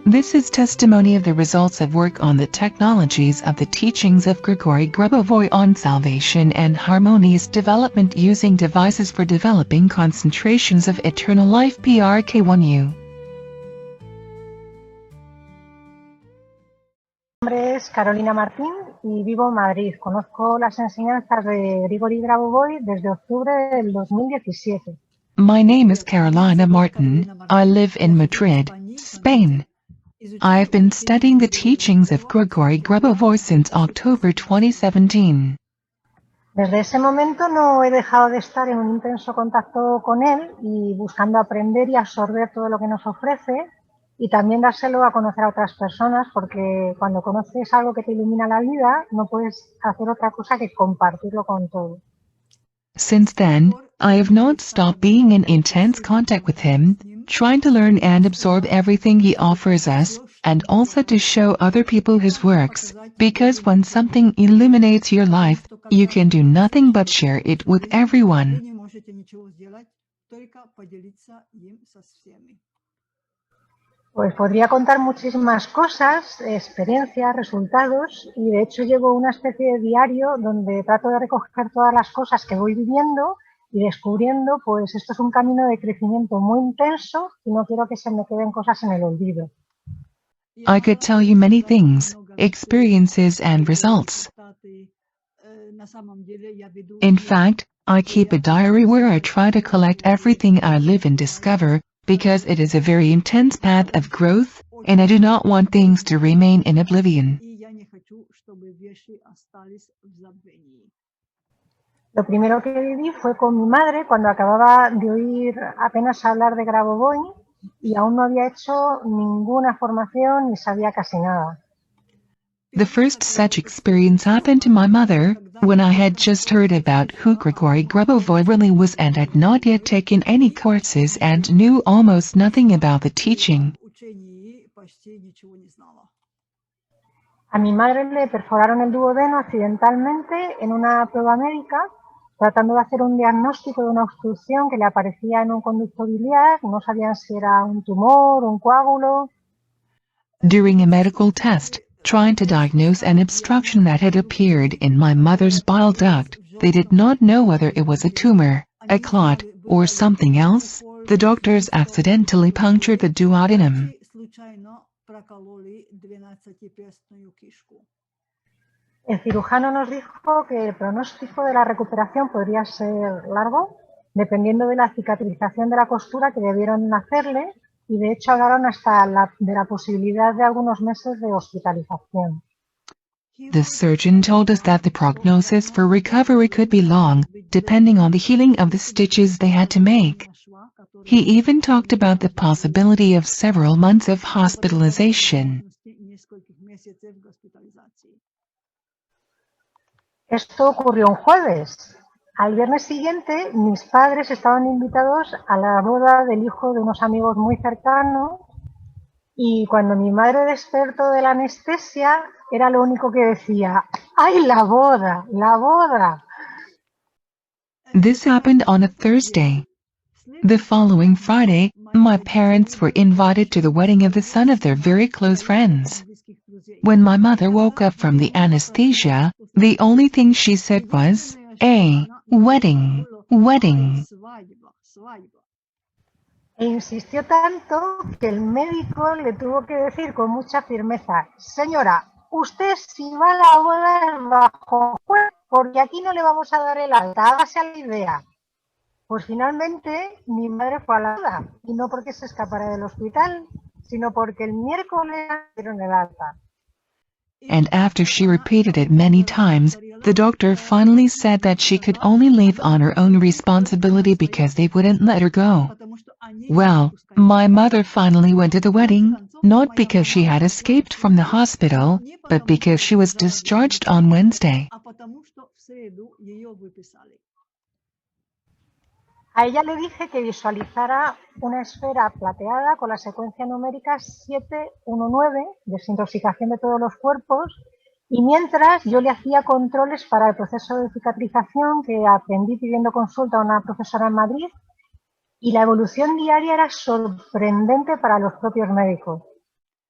This is testimony of the results of work on the technologies of the teachings of Grigory Grabovoi on salvation and harmonious development using devices for developing concentrations of eternal life PRK1U. Mi nombre es Carolina Martín y vivo en Madrid. Conozco las enseñanzas de Grigory Grabovoi desde octubre del 2017. My name is Carolina Martin. I live in Madrid, Spain. I have been studying the teachings of Grigory Grabovoi since October 2017. Desde ese momento no he dejado de estar en un intenso contacto con él y buscando aprender y absorber todo lo que nos ofrece y también dárselo a conocer a otras personas, porque cuando conoces algo que te ilumina la vida no puedes hacer otra cosa que compartirlo con todos. Since then, I have not stopped being in intense contact with him, trying to learn and absorb everything he offers us, and also to show other people his works, because when something illuminates your life, you can do nothing but share it with everyone. Pues podría contar muchísimas cosas, experiencias, resultados, y de hecho llevo una especie de diario donde trato de recoger todas las cosas que voy viviendo y descubriendo, pues esto es un camino de crecimiento muy intenso y no quiero que se me queden cosas en el olvido. I could tell you many things, experiences and results. In fact, I keep a diary where I try to collect everything I live and discover, because it is a very intense path of growth, and I do not want things to remain in oblivion. Lo primero que viví fue con mi madre cuando acababa de oír apenas hablar de Grabovoi y aún no había hecho ninguna formación ni sabía casi nada. The first such experience happened to my mother, when I had just heard about who Grigory Grabovoi really was and had not yet taken any courses and knew almost nothing about the teaching. A mi madre le perforaron el duodeno accidentalmente en una prueba médica, tratando de hacer un diagnóstico de una obstrucción que le aparecía en un conducto biliar. No sabían si era un tumor, un coágulo. During a medical test, trying to diagnose an obstruction that had appeared in my mother's bile duct, they did not know whether it was a tumor, a clot, or something else. The doctors accidentally punctured the duodenum. El cirujano nos dijo que el pronóstico de la recuperación podría ser largo, dependiendo de la cicatrización de la costura que debieron hacerle, y de hecho hablaron hasta de la posibilidad de algunos meses de hospitalización. The surgeon told us that the prognosis for recovery could be long, depending on the healing of the stitches they had to make. He even talked about the possibility of several months of hospitalization. Esto ocurrió un jueves. Al viernes siguiente, mis padres estaban invitados a la boda del hijo de unos amigos muy cercanos y cuando mi madre despertó de la anestesia, era lo único que decía: ¡ay, la boda, la boda! This happened on a Thursday. The following Friday, my parents were invited to the wedding of the son of their very close friends. When my mother woke up from the anesthesia, the only thing she said was, wedding, wedding. E insistió tanto que el médico le tuvo que decir con mucha firmeza: señora, usted si va a la boda es bajo juez, porque aquí no le vamos a dar el alta, hágase a la idea. Pues finalmente mi madre fue a la boda, y no porque se escapara del hospital, sino porque el miércoles le dieron el alta. And after she repeated it many times, the doctor finally said that she could only leave on her own responsibility because they wouldn't let her go. Well, my mother finally went to the wedding, not because she had escaped from the hospital, but because she was discharged on Wednesday. A ella le dije que visualizara una esfera plateada con la secuencia numérica 719, desintoxicación de todos los cuerpos, y mientras yo le hacía controles para el proceso de cicatrización que aprendí pidiendo consulta a una profesora en Madrid, y la evolución diaria era sorprendente para los propios médicos.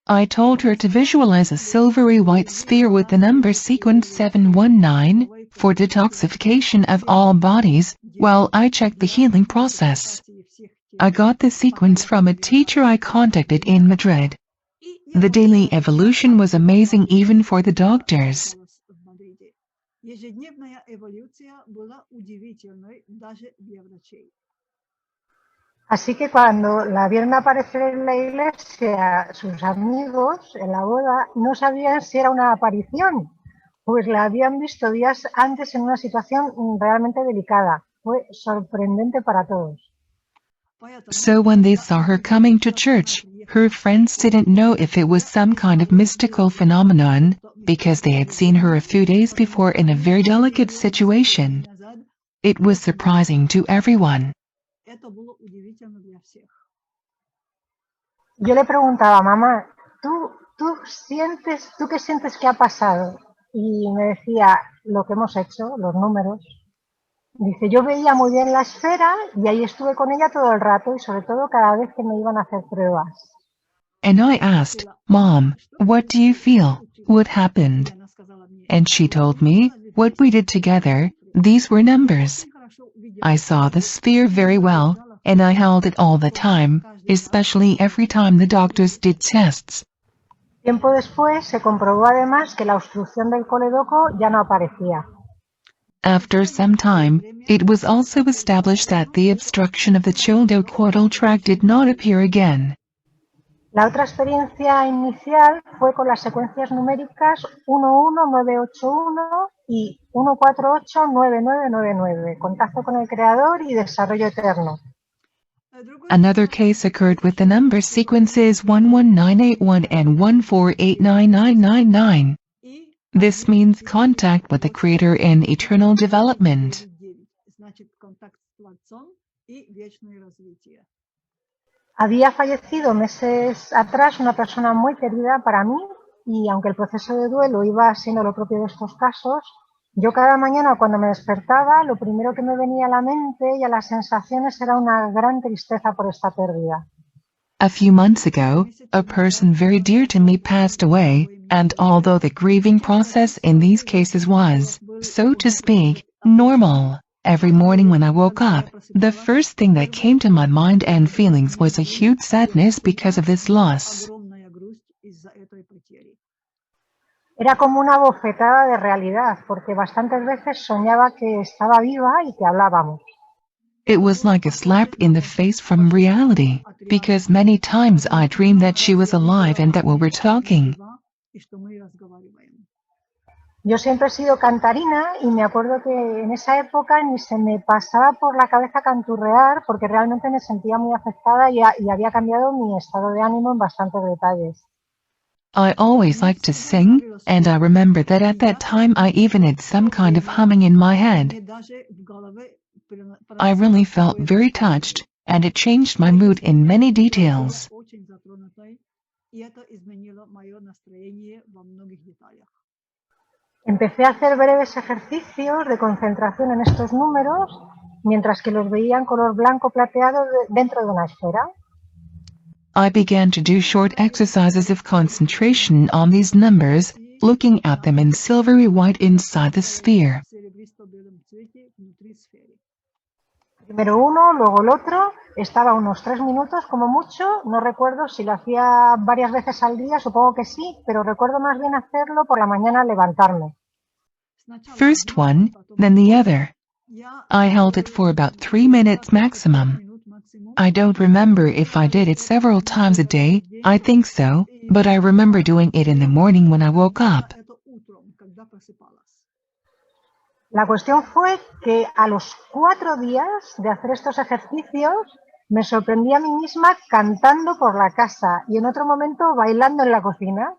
I told her to visualize a silvery white sphere with the number sequence 719 for detoxification of all bodies, while I checked the healing process. I got the sequence from a teacher I contacted in Madrid. The daily evolution was amazing even for the doctors. Ежедневная эволюция была удивительной даже для врачей. Así que cuando la vieron aparecer en la iglesia, sus amigos en la boda no sabían si era una aparición, pues la habían visto días antes en una situación realmente delicada. Fue sorprendente para todos. So when they saw her coming to church, her friends didn't know if it was some kind of mystical phenomenon, because they had seen her a few days before in a very delicate situation. It was surprising to everyone. Yo le preguntaba, mamá, ¿tú qué sientes que ha pasado? Y me decía, lo que hemos hecho, los números. Dice, yo veía muy bien la esfera y ahí estuve con ella todo el rato y sobre todo cada vez que me iban a hacer pruebas. And I asked, Mom, what do you feel? What happened? And she told me, what we did together, these were numbers. I saw the sphere very well, and I held it all the time, especially every time the doctors did tests. Tiempo después se comprobó además que la obstrucción del coledoco ya no aparecía. After some time, it was also established that the obstruction of the childocoidal tract did not appear again. La otra experiencia inicial fue con las secuencias numéricas 11981 y 1489999, contacto con el Creador y desarrollo eterno. Another case occurred with the number sequences 11981 and 1489999. This means contact with the Creator and eternal development. Había fallecido meses atrás una persona muy querida para mí y aunque el proceso de duelo iba siendo lo propio de estos casos, yo cada mañana cuando me despertaba lo primero que me venía a la mente y a las sensaciones era una gran tristeza por esta pérdida. A few months ago, a person very dear to me passed away, and although the grieving process in these cases was, so to speak, normal, every morning when I woke up, the first thing that came to my mind and feelings was a huge sadness because of this loss. Era como una bofetada de realidad, porque bastantes veces soñaba que estaba viva y que hablábamos. It was like a slap in the face from reality, because many times I dreamed that she was alive and that we were talking. Yo siempre he sido cantarina y me acuerdo que en esa época ni se me pasaba por la cabeza canturrear porque realmente me sentía muy afectada y había cambiado mi estado de ánimo en bastantes detalles. I always liked to sing, and I remember that at that time I even had some kind of humming in my head. I really felt very touched, and it changed my mood in many details. Empecé a hacer breves ejercicios de concentración en estos números, mientras que los veía en color blanco plateado dentro de una esfera. I began to do short exercises of concentration on these numbers, looking at them in silvery white inside the sphere. Primero uno, luego el otro, estaba unos 3 minutos como mucho, no recuerdo si lo hacía varias veces al día, supongo que sí, pero recuerdo más bien hacerlo por la mañana al levantarme. First one, then the other. I held it for about 3 minutes maximum. I don't remember if I did it several times a day, I think so, but I remember doing it in the morning when I woke up. La cuestión fue que a los 4 días de hacer estos ejercicios me sorprendí a mí misma cantando por la casa y en otro momento bailando en la cocina.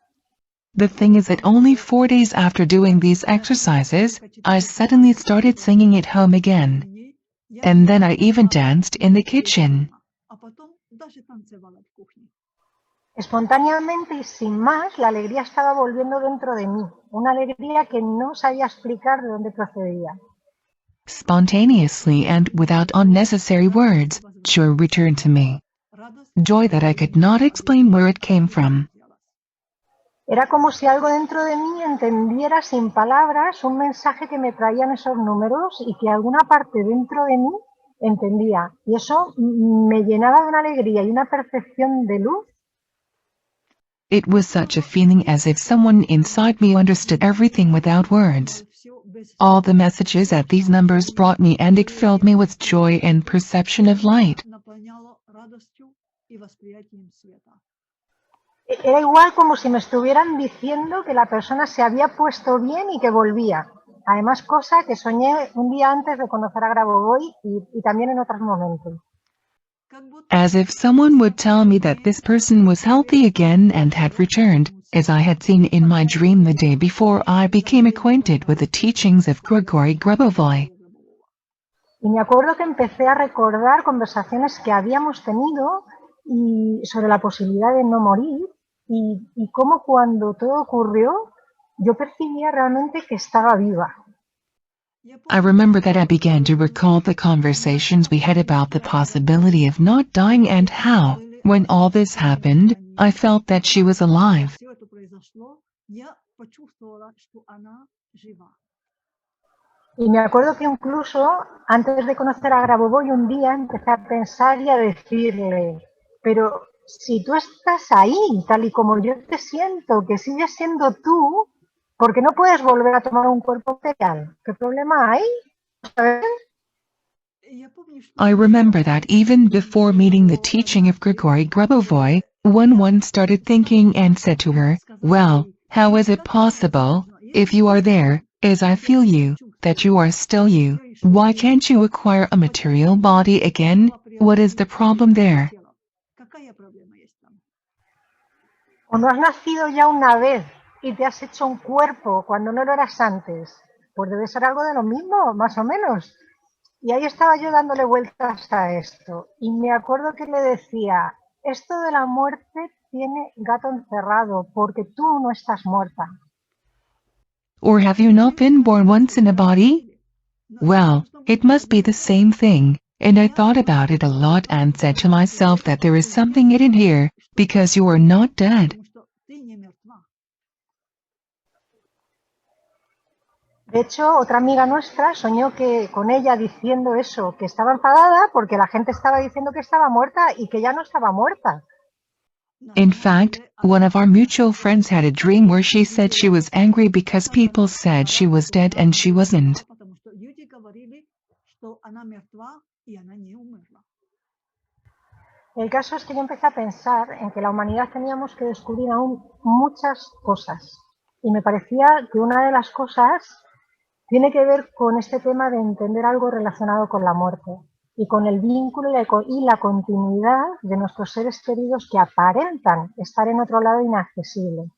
The thing is that only 4 days after doing these exercises, I suddenly started singing at home again. And then I even danced in the kitchen. Espontáneamente y sin más, la alegría estaba volviendo dentro de mí, una alegría que no sabía explicar de dónde procedía. Spontaneously and without unnecessary words, joy returned to me. Joy that I could not explain where it came from. Era como si algo dentro de mí entendiera sin palabras un mensaje que me traían esos números y que alguna parte dentro de mí entendía. Y eso me llenaba de una alegría y una percepción de luz. It was such a feeling as if someone inside me understood everything without words. All the messages that these numbers brought me, and it filled me with joy and perception of light. наполняло радостью и восприятием света. Era igual como si me estuvieran diciendo que la persona se había puesto bien y que volvía. Además, cosa que soñé un día antes de conocer a Grabovoi y también en otros momentos. Как будто As if someone would tell me that this person was healthy again and had returned, as I had seen in my dream the day before I became acquainted with the teachings of Grigory Grabovoi. Y me acuerdo que empecé a recordar conversaciones que habíamos tenido y sobre la posibilidad de no morir y cómo cuando todo ocurrió yo percibía realmente que estaba viva. I remember that I began to recall the conversations we had about the possibility of not dying and how, when all this happened, I felt that she was alive. все это произошло, я почувствовала, что она жива. Y me acuerdo que incluso antes de conocer a Grabovoi un día empecé a pensar y a decirle, pero si tú estás ahí, tal y como yo te siento, que sigues siendo tú, ¿por qué no puedes volver a tomar un cuerpo material? ¿Qué problema hay? ¿Sabes? Я помню, что I remember that even before meeting the teaching of Grigory Grabovoi, one started thinking and said to her, well, how is it possible, if you are there, as I feel you, that you are still you, why can't you acquire a material body again? What is the problem there? какая проблема есть там? ¿O no has nacido ya una vez y te has hecho un cuerpo cuando no lo eras antes? Pues debe ser algo de lo mismo, más o menos. Y ahí estaba yo dándole vueltas a esto. Y me acuerdo que le decía, esto de la muerte tiene gato encerrado, porque tú no estás muerta. Or have you not been born once in a body? Well, it must be the same thing, and I thought about it a lot and said to myself that there is something hidden here, because you are not dead. Потому что ты не мертва. De hecho, otra amiga nuestra soñó que con ella diciendo eso, que estaba enfadada porque la gente estaba diciendo que estaba muerta y que ya no estaba muerta. In fact, one of our mutual friends had a dream where she said she was angry because people said she was dead and she wasn't. Потому что люди говорили, что она мертва, и она не умерла. El caso es que yo empecé a pensar en que la humanidad teníamos que descubrir aún muchas cosas. Y me parecía que una de las cosas tiene que ver con este tema de entender algo relacionado con la muerte y con el vínculo y la continuidad de nuestros seres queridos que aparentan estar en otro lado inaccesible.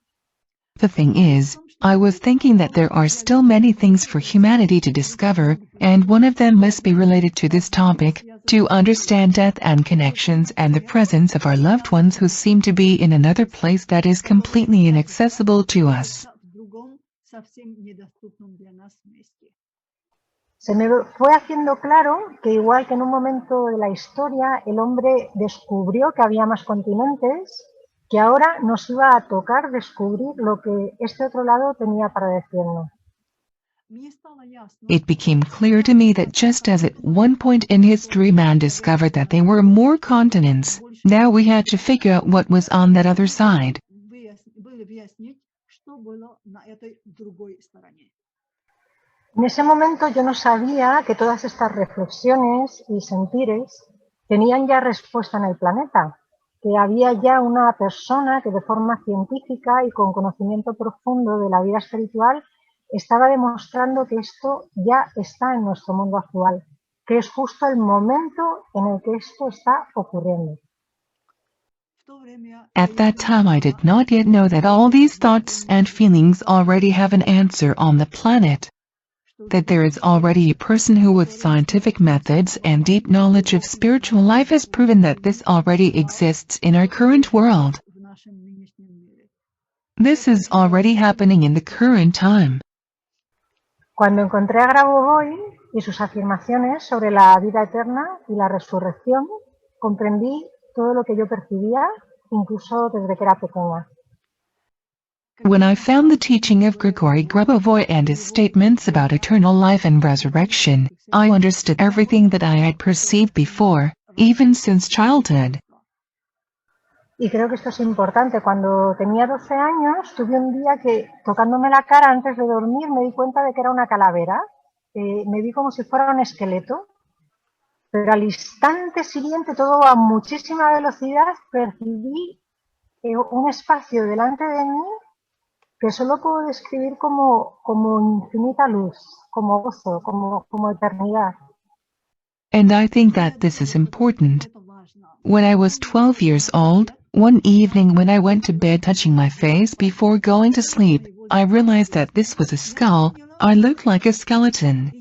The thing is, I was thinking that there are still many things for humanity to discover, and one of them must be related to this topic, to understand death and connections and the presence of our loved ones who seem to be in another place that is completely inaccessible to us. В другом, совсем недоступном для нас месте. Se me fue haciendo claro que igual que en un momento de la historia el hombre descubrió que había más continentes, que ahora nos iba a tocar descubrir lo que este otro lado tenía para decirnos. Мне стало ясно, It became clear to me that just as at one point in history man discovered that there were more continents, now we had to figure out what was on that other side. было выяснить, что было на этой другой стороне. En ese momento yo no sabía que todas estas reflexiones y sentires tenían ya respuesta en el planeta, que había ya una persona que de forma científica y con conocimiento profundo de la vida espiritual estaba demostrando que esto ya está en nuestro mundo actual, que es justo el momento en el que esto está ocurriendo. В то время At that time I did not yet know that all these thoughts and feelings already have an answer on the planet, that there is already a person who with scientific methods and deep knowledge of spiritual life has proven that this already exists in our current world. в нашем нынешнем мире. This is already happening in the current time. Cuando encontré a Grabovoi y sus afirmaciones sobre la vida eterna y la resurrección, comprendí todo lo que yo percibía, incluso desde que era pequeña. When I found the teaching of Grigory Grabovoi and his statements about eternal life and resurrection, I understood everything that I had perceived before, even since childhood. Y creo que esto es importante. Cuando tenía 12 años, tuve un día que, tocándome la cara antes de dormir, me di cuenta de que era una calavera. Me vi como si fuera un esqueleto. Pero al instante siguiente, todo a muchísima velocidad, percibí un espacio delante de mí que solo puedo describir como infinita luz, como gozo, como eternidad. And I think that this is important. When I was 12 years old, one evening when I went to bed touching my face before going to sleep, I realized that this was a skull. I looked like a skeleton.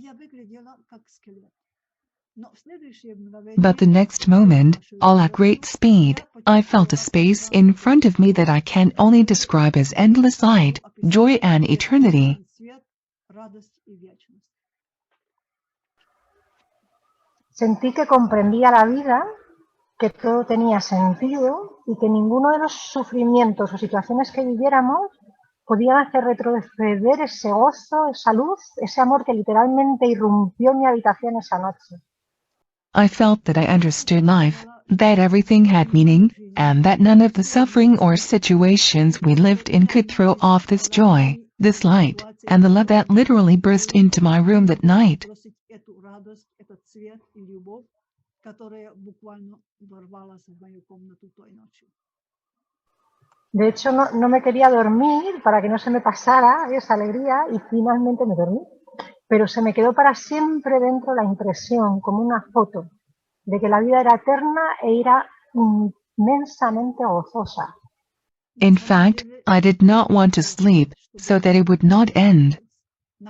But the next moment, all at great speed, I felt a space in front of me that I can only describe as endless light, joy and eternity. Sentí que comprendía la vida, que todo tenía sentido y que ninguno de los sufrimientos o situaciones que viviéramos podían hacer retroceder ese gozo, esa luz, ese amor que literalmente irrumpió en mi habitación esa noche. I felt that I understood life, that everything had meaning, and that none of the suffering or situations we lived in could throw off this joy, this light, and the love that literally burst into my room that night. De hecho, no me quería dormir para que no se me pasara esa alegría y finalmente me dormí. Pero se me quedó para siempre dentro la impresión, como una foto, de que la vida era eterna e era inmensamente gozosa. In fact, I did not want to sleep, so that it would not end.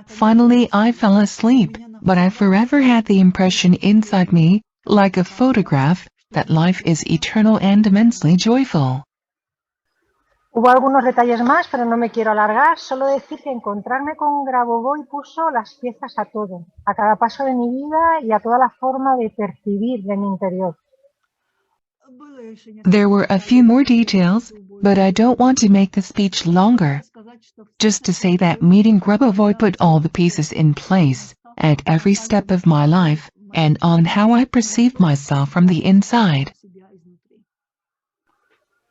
Finally I fell asleep, but I forever had the impression inside me, like a photograph, that life is eternal and immensely joyful. Hubo algunos detalles más, pero no me quiero alargar, solo decir que encontrarme con Grabovoi puso las piezas a todo, a cada paso de mi vida y a toda la forma de percibir de mi interior. There were a few more details, but I don't want to make the speech longer. Just to say that meeting Grabovoi put all the pieces in place, at every step of my life, and on how I perceived myself from the inside.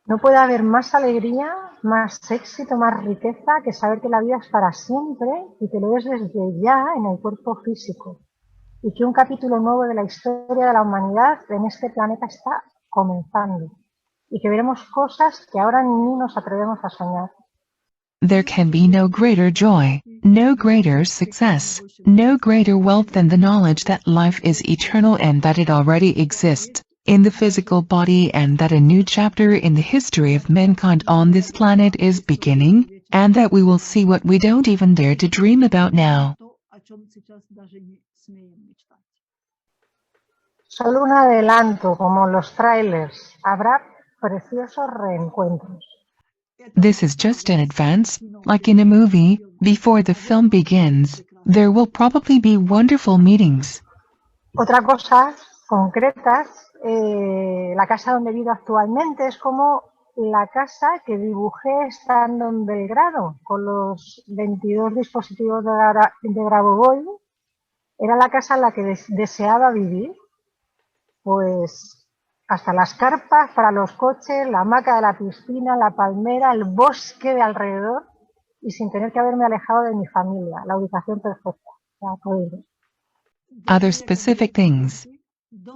No puede haber más alegría, más éxito, más riqueza que saber que la vida es para siempre y que lo es desde ya en el cuerpo físico. Y que un capítulo nuevo de la historia de la humanidad en este planeta está comenzando. Y que veremos cosas que ahora ni nos atrevemos a soñar. There can be no greater joy, no greater success, no greater wealth than the knowledge that life is eternal and that it already exists in the physical body, and that a new chapter in the history of mankind on this planet is beginning, and that we will see what we don't even dare to dream about now. Solo un adelanto, como los trailers. Habrá preciosos reencuentros. This is just an advance, like in a movie. Before the film begins, there will probably be wonderful meetings. Otra cosa concretas, la casa donde vivo actualmente es como la casa que dibujé estando en Belgrado, con los 22 dispositivos de Grabovoi. Era la casa en la que deseaba vivir, pues hasta las carpas para los coches, la hamaca de la piscina, la palmera, el bosque de alrededor, y sin tener que haberme alejado de mi familia, la ubicación perfecta. Other specific things.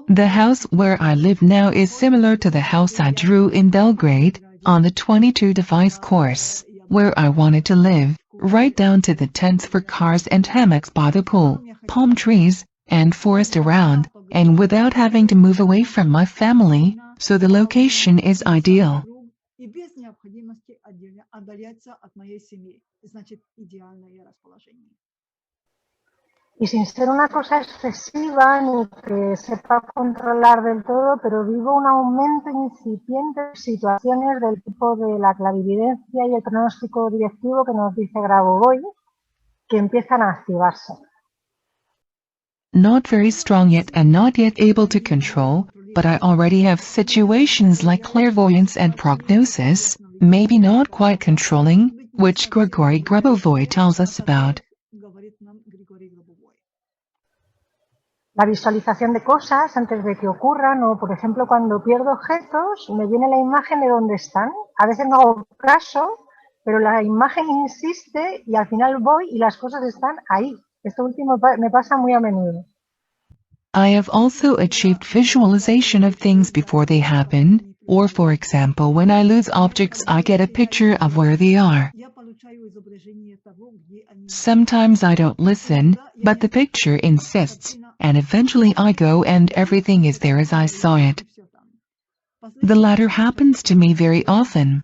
The house where I live now is similar to the house I drew in Belgrade, on the 22 device course, where I wanted to live, right down to the tents for cars and hammocks by the pool, palm trees, and forest around, and without having to move away from my family, so the location is ideal. Y sin ser una cosa excesiva ni que sepa controlar del todo, pero vivo un aumento incipiente de situaciones del tipo de la clarividencia y el pronóstico directivo que nos dice Grabovoi, que empiezan a activarse. Not very strong yet and not yet able to control, but I already have situations like clairvoyance and prognosis, maybe not quite controlling, which Grigory Grabovoi tells us about. Говорит нам Григорий Гробовой. La visualización de cosas antes de que ocurran o, por ejemplo, cuando pierdo objetos, me viene la imagen de dónde están. A veces no hago caso, pero la imagen insiste y al final voy y las cosas están ahí. Esto último me pasa muy a menudo. I have also achieved visualization of things before they happen, or for example when I lose objects I get a picture of where they are. Я получаю изображение того, где они. Sometimes I don't listen, but the picture insists, and eventually I go and everything is there as I saw it. Всё там. The latter happens to me very often.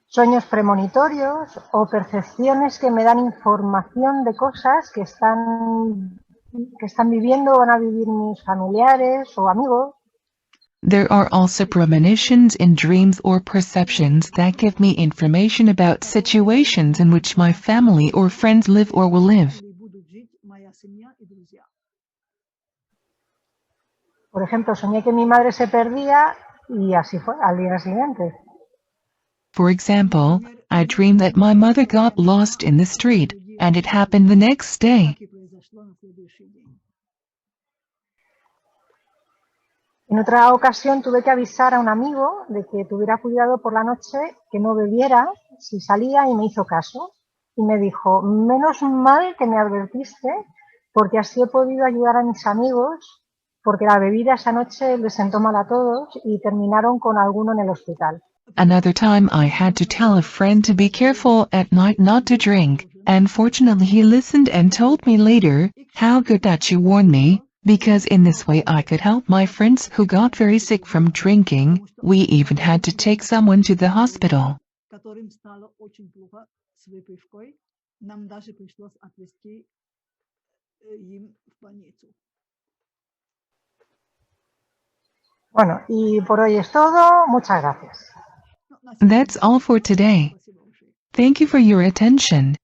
Sueños premonitorios o percepciones que me dan información de cosas que están viviendo o van a vivir mis familiares o amigos. There are also premonitions in dreams or perceptions that give me information about situations in which my family or friends live or will live. Где будут жить моя семья и друзья. Por ejemplo, soñé que mi madre se perdía y así fue al día siguiente. For example, I dreamed that my mother got lost in the street, and it happened the next day. Так и произошло на следующий день. En otra ocasión tuve que avisar a un amigo de que tuviera cuidado por la noche, que no bebiera si salía y me hizo caso. Y me dijo, menos mal que me advertiste, porque así he podido ayudar a mis amigos, porque la bebida esa noche les sentó mal a todos y terminaron con alguno en el hospital. Another time I had to tell a friend to be careful at night not to drink, and fortunately he listened and told me later, how good that you warned me, because in this way I could help my friends who got very sick from drinking. We even had to take someone to the hospital. Которым стало очень плохо с выпивкой. Нам даже пришлось отвезти им в больницу. Bueno, y por hoy es todo. Muchas gracias. Ну, на сегодня That's all for today. спасибо большое. Thank you for your attention.